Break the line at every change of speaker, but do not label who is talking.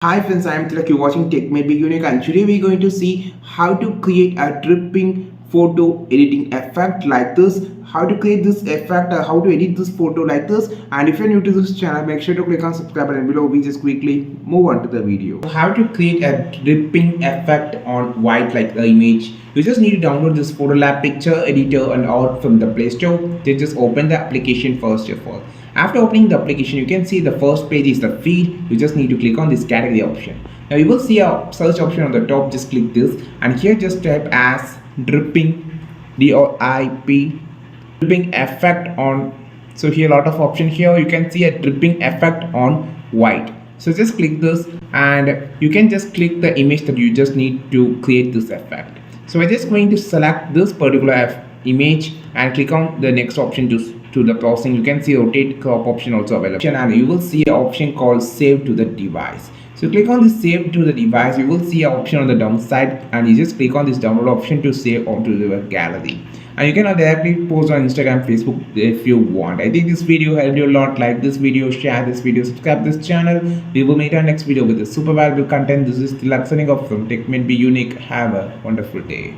Hi friends, I am Tilak. You're watching Tech May Be Unique, and today we're going to see how to create a dripping photo editing effect like this. How to create this effect, how to edit this photo like this. And if you're new to this channel, make sure to click on subscribe button below. We just quickly move on to the video. How to create a dripping effect on white like the image. You just need to download this photolab picture editor and out from the Play Store. Then just open the application first of all. After opening the application, you can see the first page is the feed. You just need to click on this category option. Now you will see a search option on the top. Just click this, and here just type as dripping, DRIP, dripping effect on. So here a lot of option here. You can see a dripping effect on white. So just click this, and you can just click the image that you just need to create this effect. So I'm just going to select this particular image and click on the next option to the processing. You can see rotate crop option also available, and you will see an option called save to the device. So click on this save to the device. You will see an option on the downside, and you just click on this download option to save onto your gallery. And you can directly post on Instagram, Facebook if you want. I think this video helped you a lot. Like this video, share this video, subscribe this channel. We will meet our next video with a super valuable content. This is Tilak signing off from Tech May Be Unique. Have a wonderful day.